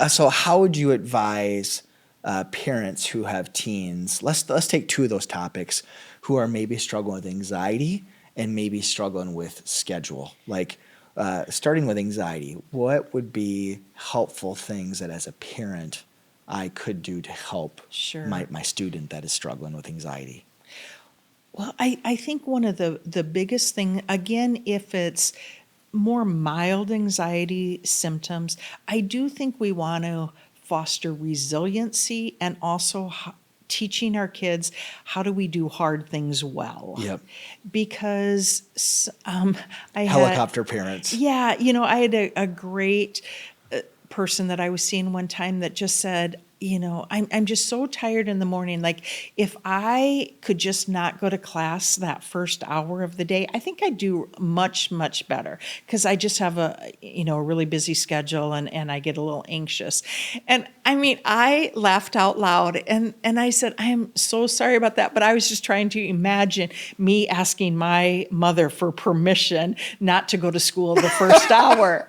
So how would you advise parents who have teens? Let's take two of those topics who are maybe struggling with anxiety and maybe struggling with schedule. Like starting with anxiety, what would be helpful things that as a parent I could do to help Sure. my student that is struggling with anxiety? Well, I think one of the biggest thing, again, if it's more mild anxiety symptoms, I do think we want to foster resiliency and also teaching our kids how do we do hard things well. Yep. Because I had, Helicopter parents. yeah, I had a great person that I was seeing one time that just said, I'm just so tired in the morning. Like, if I could just not go to class that first hour of the day, I think I'd do much, much better because I just have a really busy schedule and I get a little anxious. And I mean, I laughed out loud and I said, I am so sorry about that. But I was just trying to imagine me asking my mother for permission not to go to school the first hour.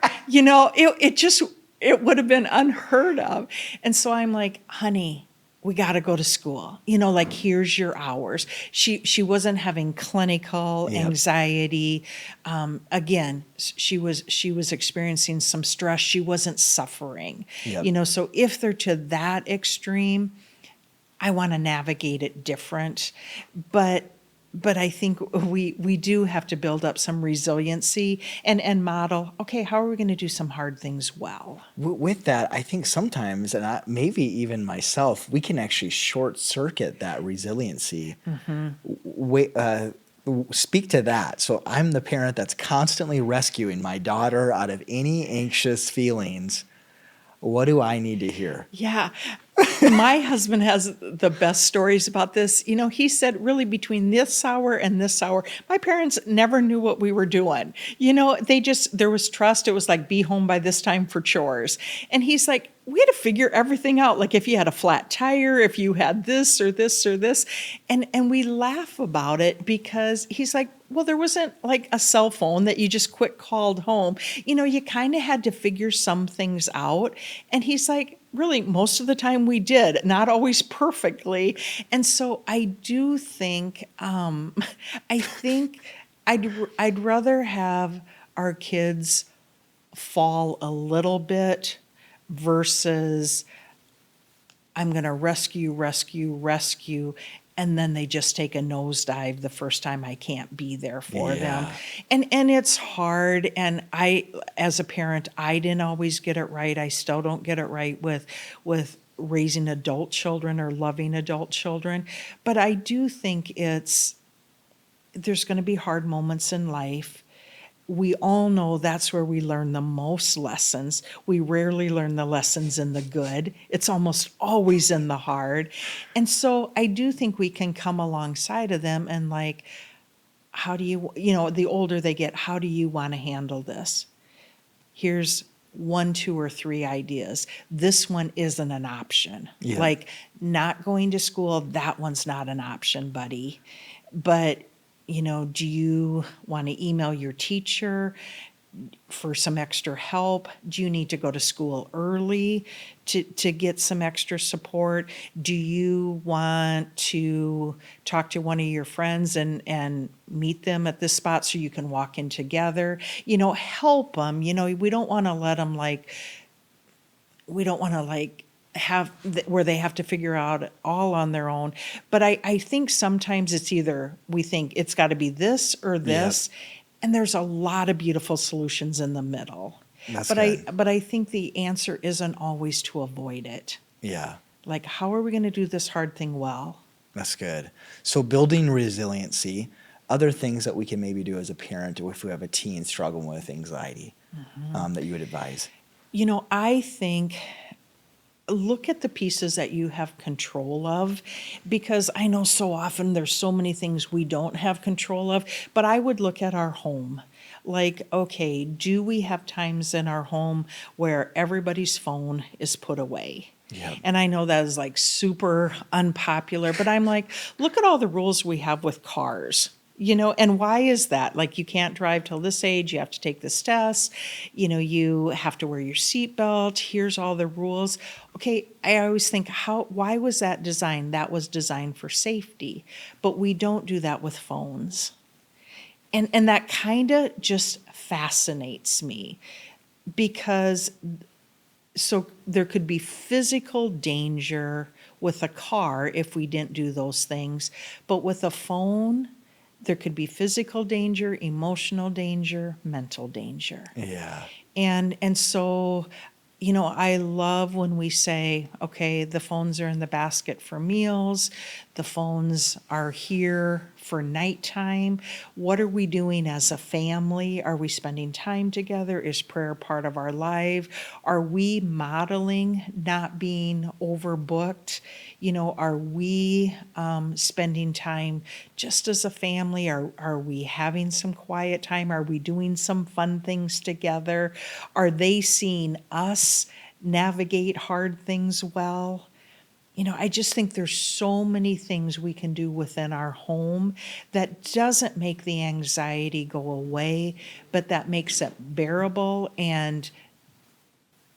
It would have been unheard of. And so I'm like, honey, we got to go to school. Like, here's your hours. She wasn't having clinical Yep. anxiety. Again, she was experiencing some stress. She wasn't suffering. Yep. So if they're to that extreme, I want to navigate it different. But I think we do have to build up some resiliency and model, okay, how are we going to do some hard things well? With that, I think sometimes, and maybe even myself, we can actually short circuit that resiliency. Speak to that. So I'm the parent that's constantly rescuing my daughter out of any anxious feelings. What do I need to hear? Yeah. My husband has the best stories about this. He said really between this hour and this hour, my parents never knew what we were doing. There was trust. It was like, be home by this time for chores. And he's like, we had to figure everything out. Like, if you had a flat tire, if you had this or this or this. And we laugh about it because he's like, well, there wasn't like a cell phone that you just quick called home. You kind of had to figure some things out. And he's like, really, most of the time we did, not always perfectly. And so I do think, I'd rather have our kids fall a little bit versus I'm going to rescue, and then they just take a nosedive the first time I can't be there for them. And it's hard, and as a parent, I didn't always get it right. I still don't get it right with raising adult children or loving adult children. But I do think there's going to be hard moments in life. We all know that's where we learn the most lessons. We rarely learn the lessons in the good. It's almost always in the hard. And so I do think we can come alongside of them and like, how do the older they get, how do you want to handle this? Here's 1, 2, or 3 ideas. This one isn't an option. Yeah. Like, not going to school, that one's not an option, buddy. But do you want to email your teacher for some extra help? Do you need to go to school early to get some extra support? Do you want to talk to one of your friends and meet them at this spot so you can walk in together? Help them. We don't want to let them have where they have to figure out all on their own. But I think sometimes it's either we think it's got to be this or this, and there's a lot of beautiful solutions in the middle. That's but good. I think the answer isn't always to avoid it. Yeah. Like, how are we going to do this hard thing well? That's good. So building resiliency, other things that we can maybe do as a parent if we have a teen struggling with anxiety that you would advise. I think look at the pieces that you have control of, because I know so often there's so many things we don't have control of, but I would look at our home. Like, okay, do we have times in our home where everybody's phone is put away? Yep. And I know that is like super unpopular, but I'm like, look at all the rules we have with cars. And why is that? Like, you can't drive till this age, you have to take this test, you have to wear your seatbelt, here's all the rules. Okay, I always think, why was that designed? That was designed for safety, but we don't do that with phones. And that kind of just fascinates me because so there could be physical danger with a car if we didn't do those things, but with a phone, there could be physical danger, emotional danger, mental danger. Yeah. And so, I love when we say, okay, the phones are in the basket for meals, the phones are here for nighttime. What are we doing as a family? Are we spending time together? Is prayer part of our life? Are we modeling not being overbooked? Are we spending time just as a family? Are we having some quiet time? Are we doing some fun things together? Are they seeing us navigate hard things well? I just think there's so many things we can do within our home that doesn't make the anxiety go away, but that makes it bearable and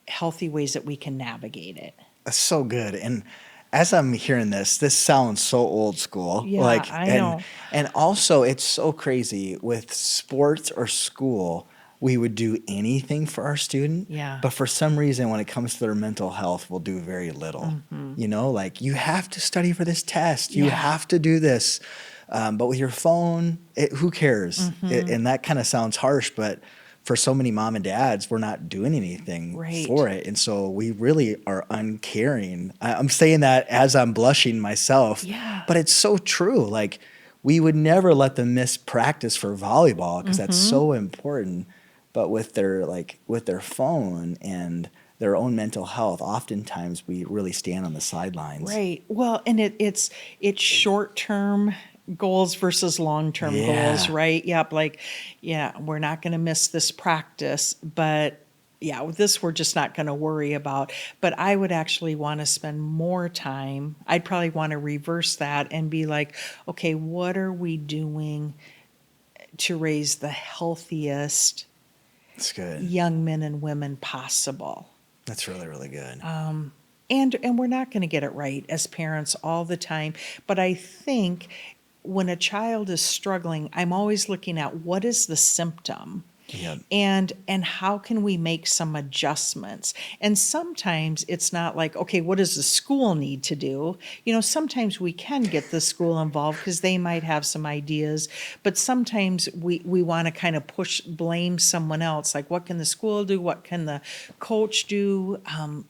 healthy ways that we can navigate it. That's so good. And as I'm hearing this sounds so old school. Yeah, Like, I know. and also it's so crazy with sports or school, we would do anything for our student. Yeah. But for some reason, when it comes to their mental health, we'll do very little. Like you have to study for this test. You Yeah. have to do this. But with your phone, who cares? And that kind of sounds harsh, but for so many mom and dads, we're not doing anything Right. for it. And so we really are uncaring. I'm saying that as I'm blushing myself. Yeah. But it's so true. Like we would never let them miss practice for volleyball because that's so important. But with their phone and their own mental health, oftentimes we really stand on the sidelines. Right. Well, and it's short-term goals versus long-term goals, Yeah. right? Yep. Like, yeah, we're not going to miss this practice, but yeah, with this we're just not going to worry about. But I would actually want to spend more time. I'd probably want to reverse that and be like, okay, what are we doing to raise the healthiest That's good. young men and women possible? That's really, really good. And we're not going to get it right as parents all the time. But I think when a child is struggling, I'm always looking at what is the symptom Yep. and how can we make some adjustments. And sometimes it's not like, okay, what does the school need to do? Sometimes we can get the school involved because they might have some ideas, but sometimes we want to kind of blame someone else, like what can the school do, what can the coach do,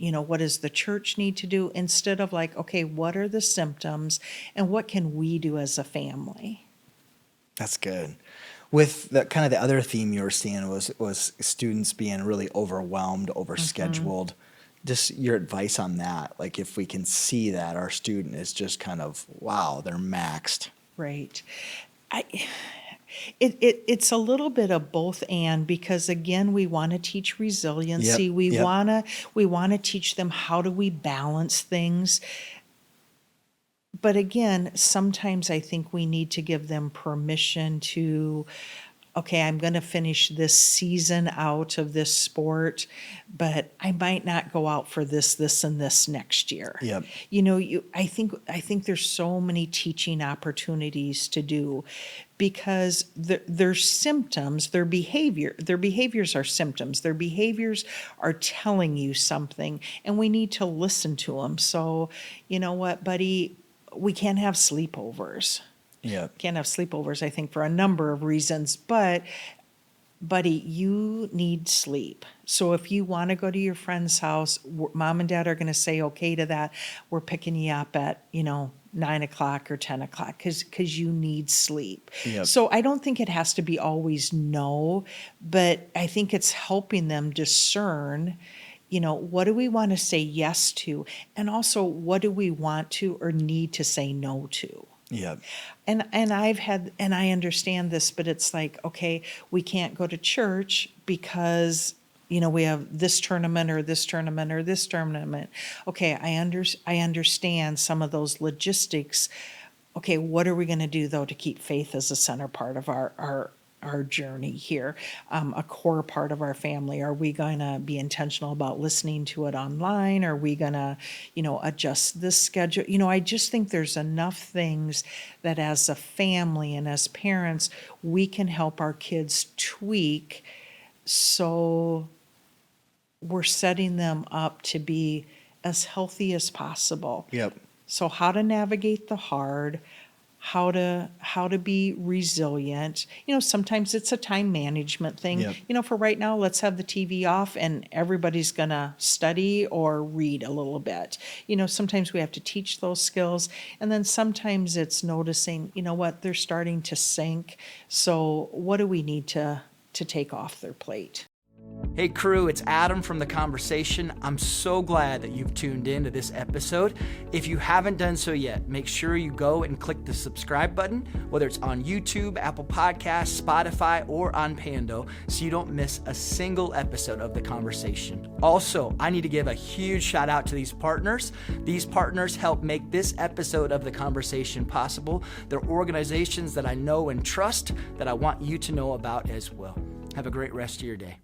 what does the church need to do, instead of like, okay, what are the symptoms and what can we do as a family? That's good. With the kind of the other theme you were seeing was students being really overwhelmed, overscheduled. Just your advice on that, like if we can see that our student is just kind of, wow, they're maxed. Right. It's a little bit of both, and because again, we want to teach resiliency. Yep, We yep. want to teach them how do we balance things. But again, sometimes I think we need to give them permission to, okay, I'm going to finish this season out of this sport, but I might not go out for this, and this next year. Yep. I think there's so many teaching opportunities to do because their symptoms, their behaviors are symptoms. Their behaviors are telling you something, and we need to listen to them. So, you know what, buddy? We can't have sleepovers. Yep. Can't have sleepovers, I think, for a number of reasons. But, buddy, you need sleep. So if you want to go to your friend's house, mom and dad are going to say okay to that. We're picking you up at, 9 o'clock or 10 o'clock because you need sleep. Yep. So I don't think it has to be always no, but I think it's helping them discern, what do we want to say yes to? And also, what do we want to or need to say no to? Yep. And I understand this, but it's like, okay, we can't go to church because, we have this tournament or this tournament or this tournament. Okay, I understand some of those logistics. Okay, what are we going to do though to keep faith as a center part of our journey here, a core part of our family? Are we going to be intentional about listening to it online? Are we going to, adjust this schedule? I just think there's enough things that as a family and as parents, we can help our kids tweak so we're setting them up to be as healthy as possible. Yep. So how to navigate the hard, how to be resilient. Sometimes it's a time management thing. Yep. For right now, let's have the TV off and everybody's going to study or read a little bit. Sometimes we have to teach those skills. And then sometimes it's noticing, what, they're starting to sink. So what do we need to take off their plate? Hey crew, it's Adam from The Conversation. I'm so glad that you've tuned in to this episode. If you haven't done so yet, make sure you go and click the subscribe button, whether it's on YouTube, Apple Podcasts, Spotify, or on Pando, so you don't miss a single episode of The Conversation. Also, I need to give a huge shout out to these partners. These partners help make this episode of The Conversation possible. They're organizations that I know and trust that I want you to know about as well. Have a great rest of your day.